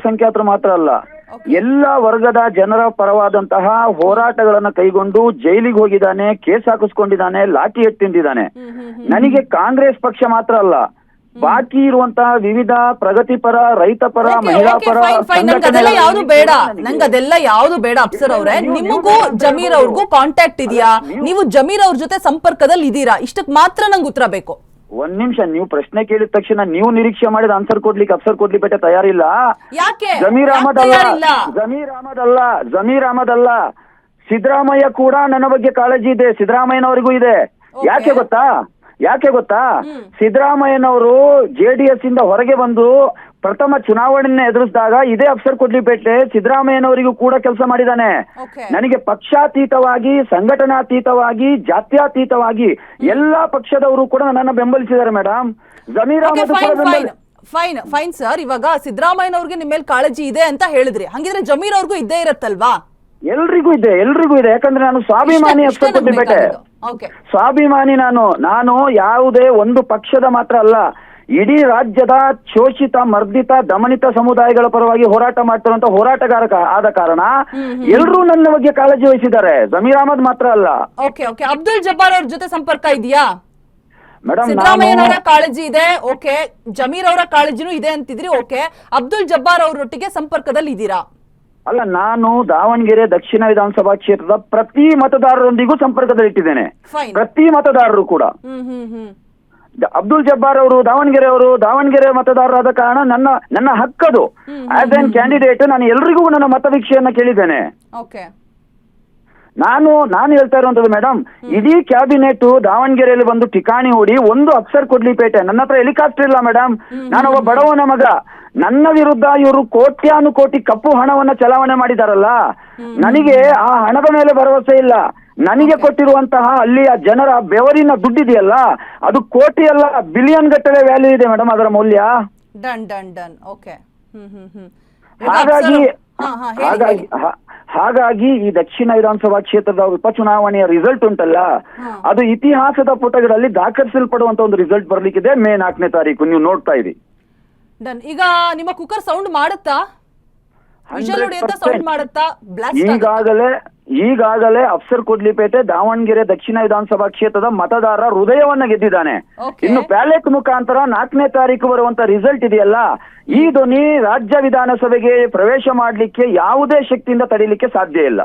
ಅಲ್ಪಸಂಖ್ಯಾತರು ಮಾತ್ರ ಅಲ್ಲ, ಎಲ್ಲ ವರ್ಗದ ಜನರ ಪರವಾದಂತಹ ಹೋರಾಟಗಳನ್ನ ಕೈಗೊಂಡು ಜೈಲಿಗೆ ಹೋಗಿದ್ದಾನೆ, ಕೇಸ್ ಹಾಕಿಸ್ಕೊಂಡಿದ್ದಾನೆ, ಲಾಠಿ ಎತ್ತಿ ತಿಂದಿದ್ದಾನೆ. ನನಗೆ ಕಾಂಗ್ರೆಸ್ ಪಕ್ಷ ಮಾತ್ರ ಅಲ್ಲ, ಬಾಕಿ ಇರುವಂತಹ ವಿವಿಧ ಪ್ರಗತಿಪರ, ರೈತ ಪರ, ಮಹಿಳಾ ಪರ ಅದೆಲ್ಲ ಯಾವ್ದು ಬೇಡ, ನಂಗೆ ಅದೆಲ್ಲ ಯಾವ್ದು ಬೇಡ. ಅಫ್ಸರ್ ಅವ್ರೆ, ನಿಮಗೂ ಜಮೀರ್ ಅವ್ರಿಗೂ ಕಾಂಟ್ಯಾಕ್ಟ್ ಇದೆಯಾ? ನೀವು ಜಮೀರ್ ಅವ್ರ ಜೊತೆ ಸಂಪರ್ಕದಲ್ಲಿ ಇದೀರಾ? ಇಷ್ಟಕ್ ಮಾತ್ರ ನಂಗೆ ಉತ್ತರ ಬೇಕು. ಒಂದ್ ನಿಮಿಷ, ನೀವು ಪ್ರಶ್ನೆ ಕೇಳಿದ ತಕ್ಷಣ ನೀವು ನಿರೀಕ್ಷೆ ಮಾಡಿದ ಆನ್ಸರ್ ಕೊಡ್ಲಿಕ್ಕೆ ಅಫ್ಸರ್ ಕೊಡ್ಲಿಕ್ಕೆ ತಯಾರಿಲ್ಲ. ಯಾಕೆ? ಜಮೀರ್ ಅಹಮದ್ ಅಲ್ಲ, ಸಿದ್ದರಾಮಯ್ಯ ಕೂಡ ನನ್ನ ಬಗ್ಗೆ ಕಾಳಜಿ ಇದೆ, ಸಿದ್ದರಾಮಯ್ಯನವರಿಗೂ ಇದೆ. ಯಾಕೆ ಗೊತ್ತಾ ಸಿದ್ದರಾಮಯ್ಯನವರು JDS ಇಂದ ಹೊರಗೆ ಬಂದು ಪ್ರಥಮ ಚುನಾವಣೆಯನ್ನ ಎದುರಿಸಿದಾಗ ಇದೇ ಅಫ್ಸರ್ ಕೊಡ್ಲಿಪೇಟೆ ಸಿದ್ದರಾಮಯ್ಯನವರಿಗೂ ಕೂಡ ಕೆಲಸ ಮಾಡಿದ್ದಾನೆ. ನನಗೆ ಪಕ್ಷಾತೀತವಾಗಿ, ಸಂಘಟನಾತೀತವಾಗಿ, ಜಾತ್ಯಾತೀತವಾಗಿ ಎಲ್ಲಾ ಪಕ್ಷದವರು ಕೂಡ ನನ್ನ ಬೆಂಬಲಿಸಿದ್ದಾರೆ madam. Zameer Ahmed fine sir. ಇವಾಗ ಸಿದ್ದರಾಮಯ್ಯನವ್ರಿಗೆ ನಿಮ್ಮ ಮೇಲೆ ಕಾಳಜಿ ಇದೆ ಅಂತ ಹೇಳಿದ್ರಿ, ಹಂಗಿದ್ರೆ ಜಮೀರ್ ಅವ್ರಿಗೂ ಇದ್ದೇ ಇರತ್ತಲ್ವಾ? ಎಲ್ರಿಗೂ ಇದೆ. ಯಾಕಂದ್ರೆ ನಾನು ಸ್ವಾಭಿಮಾನಿ ಅಫ್ಸರ್ ಕೊಡ್ಲಿಪೇಟೆ, ಸ್ವಾಭಿಮಾನಿ. ನಾನು ಯಾವುದೇ ಒಂದು ಪಕ್ಷದ ಮಾತ್ರ ಅಲ್ಲ, ಇಡೀ ರಾಜ್ಯದ ಶೋಷಿತ, ಮರ್ದಿತ, ದಮನಿತ ಸಮುದಾಯಗಳ ಪರವಾಗಿ ಹೋರಾಟ ಮಾಡ್ತಿರುವಂತ ಹೋರಾಟಗಾರ ಆದ ಕಾರಣ ಎಲ್ಲರೂ ನನ್ನ ಬಗ್ಗೆ ಕಾಳಜಿ ವಹಿಸಿದ್ದಾರೆ, ಜಮೀರ್ ಅಹಮದ್ ಮಾತ್ರ ಅಲ್ಲ. ಅಬ್ದುಲ್ ಜಬ್ಬಾರ್ ಅವ್ರ ಜೊತೆ ಸಂಪರ್ಕ ಇದೆಯಾ ಮೇಡಮ್? ಸಿದ್ದರಾಮಯ್ಯನವರ ಕಾಳಜಿ ಇದೆ, ಓಕೆ. ಜಮೀರ್ ಅವರ ಕಾಳಜಿನೂ ಇದೆ ಅಂತಿದ್ರಿ, ಓಕೆ. ಅಬ್ದುಲ್ ಜಬ್ಬಾರ್ ಅವರೊಟ್ಟಿಗೆ ಸಂಪರ್ಕದಲ್ಲಿ ಇದ್ದೀರಾ? ಅಲ್ಲ, ನಾನು ದಾವಣಗೆರೆ ದಕ್ಷಿಣ ವಿಧಾನಸಭಾ ಕ್ಷೇತ್ರದ ಪ್ರತಿ ಮತದಾರರೊಂದಿಗೂ ಸಂಪರ್ಕದಲ್ಲಿಟ್ಟಿದ್ದೇನೆ, ಪ್ರತಿ ಮತದಾರರು ಕೂಡ. ಅಬ್ದುಲ್ ಜಬ್ಬಾರ್ ಅವರು ದಾವಣಗೆರೆ ಮತದಾರರಾದ ಕಾರಣ ನನ್ನ ಹಕ್ಕದು. ಆಸ್ ಎನ್ ಕ್ಯಾಂಡಿಡೇಟ್ ನಾನು ಎಲ್ರಿಗೂ ನನ್ನ ಮತವೀಕ್ಷೆಯನ್ನ ಕೇಳಿದ್ದೇನೆ. ನಾನು ಹೇಳ್ತಾ ಇರುವಂತದ್ದು ಮೇಡಮ್, ಇಡೀ ಕ್ಯಾಬಿನೆಟ್ ದಾವಣಗೆರೆಯಲ್ಲಿ ಬಂದು ಠಿಕಾಣಿ ಹೂಡಿ ಒಂದು ಅಫ್ಸರ್ ಕೊಡ್ಲಿಪೇಟೆ. ನನ್ನ ಹತ್ರ ಹೆಲಿಕಾಪ್ಟರ್ ಇಲ್ಲ ಮೇಡಮ್, ನಾನೊಬ್ಬ ಬಡವನ ಮಗ. ನನ್ನ ವಿರುದ್ಧ ಇವರು ಕೋಟ್ಯಾನುಕೋಟಿ ಕಪ್ಪು ಹಣವನ್ನ ಚಲಾವಣೆ ಮಾಡಿದಾರಲ್ಲ, ನನಗೆ ಆ ಹಣದ ಮೇಲೆ ಭರವಸೆ ಇಲ್ಲ. ನನಗೆ ಕೊಟ್ಟಿರುವಂತಹ ಅಲ್ಲಿಯ ಜನರ ಬೆವರಿನ ದುಡ್ಡಿದೆಯಲ್ಲ, ಅದು ಕೋಟಿ ಅಲ್ಲ, ಬಿಲಿಯನ್ ಗಟ್ಟಲೆ ವ್ಯಾಲ್ಯೂ ಇದೆ ಮೇಡಮ್ ಅದರ ಮೌಲ್ಯ. ಹಾಗಾಗಿ ಈ ದಕ್ಷಿಣ ವಿಧಾನಸಭಾ ಕ್ಷೇತ್ರದ ಉಪಚುನಾವಣೆಯ ರಿಸಲ್ಟ್ ಉಂಟಲ್ಲ, ಅದು ಇತಿಹಾಸದ ಪುಟಗಳಲ್ಲಿ ದಾಖಲಿಸಲ್ಪಡುವಂತ ಒಂದು ರಿಸಲ್ಟ್ ಬರ್ಲಿಕ್ಕಿದೆ ಮೇ 4ನೇ ತಾರೀಕು. ನೀವು ನೋಡ್ತಾ ಇರಿ. ಈಗ ನಿಮ್ಮ ಕುಕ್ಕರ್ ಸೌಂಡ್ ಮಾಡುತ್ತಾ? ಈಗಾಗಲೇ ಅಫ್ಸರ್ ಕೊಡ್ಲಿಪೇಟೆ ದಾವಣಗೆರೆ ದಕ್ಷಿಣ ವಿಧಾನಸಭಾ ಕ್ಷೇತ್ರದ ಮತದಾರ ಹೃದಯವನ್ನ ಗೆದ್ದಿದ್ದಾನೆ. ಇನ್ನು ಬ್ಯಾಲೆಟ್ ಮುಖಾಂತರ 4ನೇ ತಾರೀಕು ಬರುವಂತ ರಿಸಲ್ಟ್ ಇದೆಯಲ್ಲ, ಈ ಧ್ವನಿ ರಾಜ್ಯ ವಿಧಾನಸಭೆಗೆ ಪ್ರವೇಶ ಮಾಡ್ಲಿಕ್ಕೆ ಯಾವುದೇ ಶಕ್ತಿಯಿಂದ ತಡೀಲಿಕ್ಕೆ ಸಾಧ್ಯ ಇಲ್ಲ.